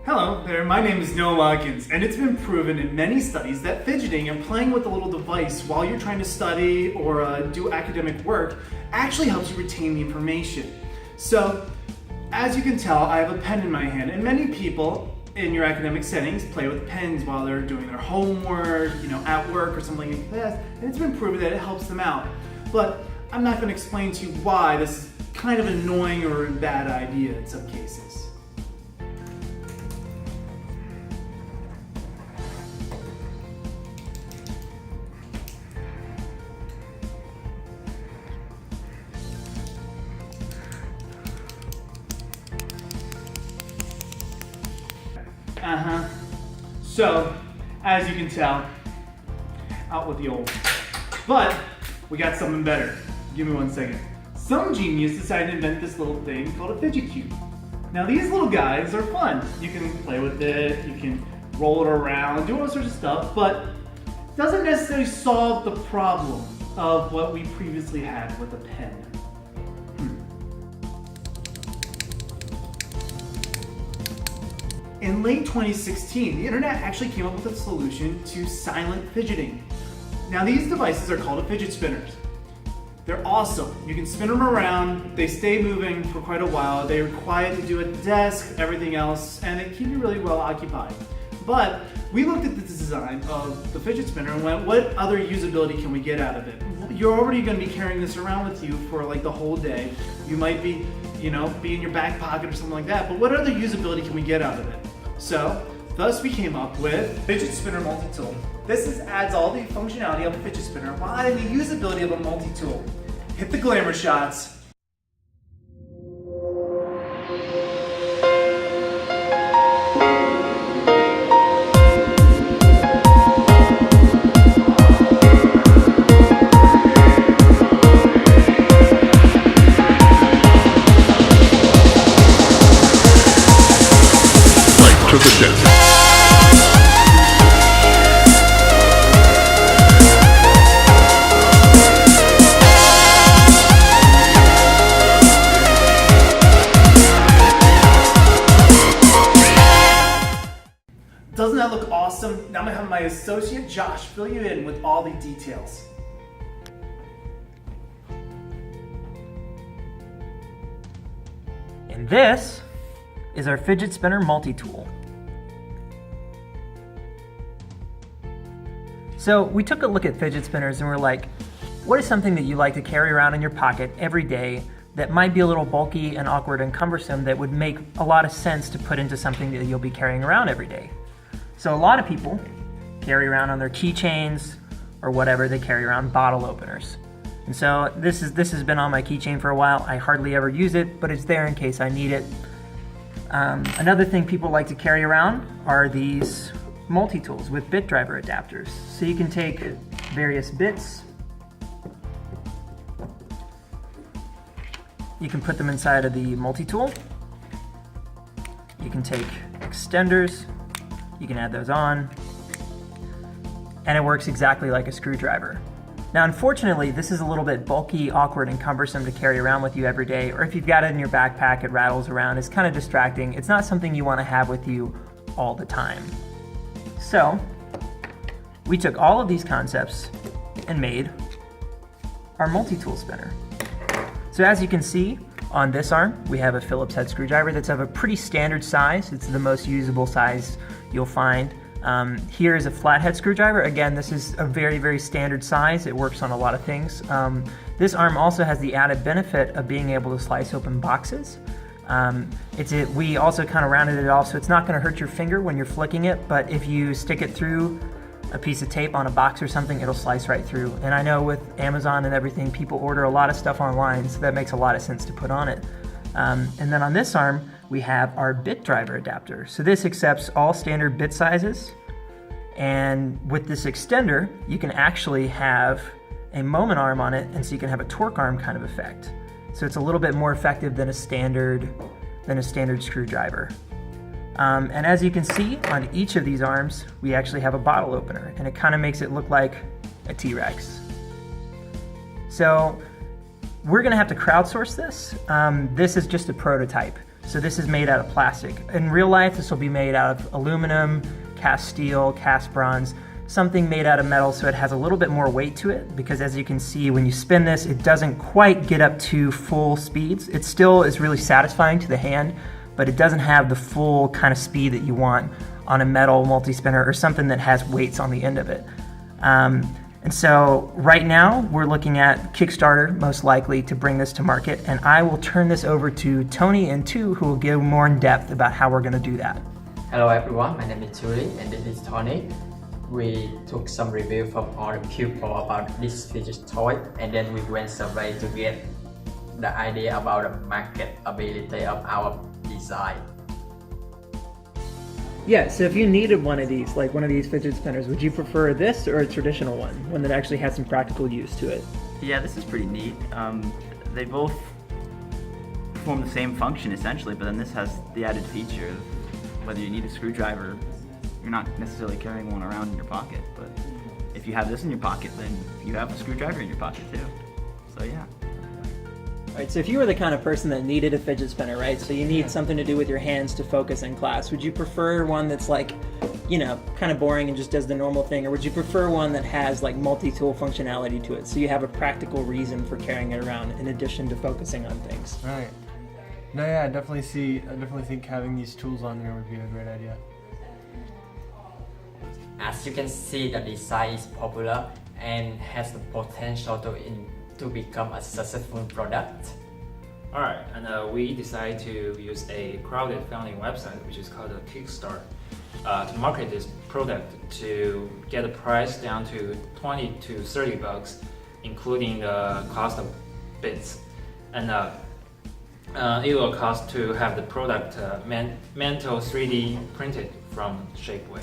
Hello there, my name is Noah Watkins, and it's been proven in many studies that fidgeting and playing with a little device while you're trying to study or do academic work actually helps you retain the information. So, as you can tell, I have a pen in my hand, and many people in your academic settings play with pens while they're doing their homework, at work or something like that, and it's been proven that it helps them out. But I'm not going to explain to you why this is kind of annoying or a bad idea in some cases. So, as you can tell, out with the old. But, we got something better. Give me 1 second. Some genius decided to invent this little thing called a fidget cube. Now these little guys are fun. You can play with it, you can roll it around, do all sorts of stuff, but it doesn't necessarily solve the problem of what we previously had with a pen. In late 2016, the internet actually came up with a solution to silent fidgeting. Now these devices are called fidget spinners. They're awesome. You can spin them around, they stay moving for quite a while, they're quiet to do at the desk, everything else, and they keep you really well occupied. But we looked at the design of the fidget spinner and went, what other usability can we get out of it? You're already going to be carrying this around with you for like the whole day. You might be, be in your back pocket or something like that, but what other usability can we get out of it? So, thus we came up with Fidget Spinner Multi-Tool. This adds all the functionality of a fidget spinner while adding the usability of a multi-tool. Hit the glamour shots. To the death. Doesn't that look awesome? Now I'm going to have my associate Josh fill you in with all the details. And this is our fidget spinner multi-tool. So we took a look at fidget spinners and we're like, what is something that you like to carry around in your pocket every day that might be a little bulky and awkward and cumbersome that would make a lot of sense to put into something that you'll be carrying around every day? So a lot of people carry around on their keychains or whatever, they carry around bottle openers. And so this has been on my keychain for a while. I hardly ever use it, but it's there in case I need it. Another thing people like to carry around are these multi-tools with bit driver adapters. So you can take various bits, you can put them inside of the multi-tool, you can take extenders, you can add those on, and it works exactly like a screwdriver. Now unfortunately, this is a little bit bulky, awkward, and cumbersome to carry around with you every day, or if you've got it in your backpack, it rattles around, it's kind of distracting. It's not something you want to have with you all the time. So, we took all of these concepts and made our multi-tool spinner. So as you can see, on this arm, we have a Phillips head screwdriver that's of a pretty standard size. It's the most usable size you'll find. Here is a flathead screwdriver. Again, this is a very, very standard size. It works on a lot of things. This arm also has the added benefit of being able to slice open boxes. We also kind of rounded it off so it's not going to hurt your finger when you're flicking it, but if you stick it through a piece of tape on a box or something, it'll slice right through. And I know with Amazon and everything, people order a lot of stuff online, so that makes a lot of sense to put on it. And then on this arm, we have our bit driver adapter. So this accepts all standard bit sizes, and with this extender, you can actually have a moment arm on it, and so you can have a torque arm kind of effect. So it's a little bit more effective than a standard screwdriver. And as you can see, on each of these arms, we actually have a bottle opener, and it kind of makes it look like a T-Rex. So we're gonna have to crowdsource this. This is just a prototype. So this is made out of plastic. In real life, this will be made out of aluminum, cast steel, cast bronze, something made out of metal so it has a little bit more weight to it, because as you can see, when you spin this, it doesn't quite get up to full speeds. It still is really satisfying to the hand, but it doesn't have the full kind of speed that you want on a metal multi-spinner or something that has weights on the end of it. And so right now we're looking at Kickstarter, most likely, to bring this to market, and I will turn this over to Tony and Tu, who will give more in depth about how we're going to do that. Hello everyone, my name is Julie and this is Tony. We took some review from all the people about this fidget toy, and then we went survey to get the idea about the marketability of our design. Yeah, so if you needed one of these, like one of these fidget spinners, would you prefer this or a traditional one that actually has some practical use to it? Yeah, this is pretty neat. They both perform the same function essentially, but then this has the added feature of whether you need a screwdriver, you're not necessarily carrying one around in your pocket, but if you have this in your pocket, then you have a screwdriver in your pocket too. So yeah. Alright, so if you were the kind of person that needed a fidget spinner, right? So you need something to do with your hands to focus in class. Would you prefer one that's like, you know, kind of boring and just does the normal thing, or would you prefer one that has like multi-tool functionality to it, so you have a practical reason for carrying it around in addition to focusing on things? Right. No, yeah, I definitely think having these tools on here would be a great idea. As you can see, the design is popular and has the potential to become a successful product. Alright, and we decided to use a crowdfunding website, which is called a Kickstarter, to market this product to get the price down to 20 to 30 bucks, including the cost of bits. And it will cost to have the product mental 3D printed from Shapeway.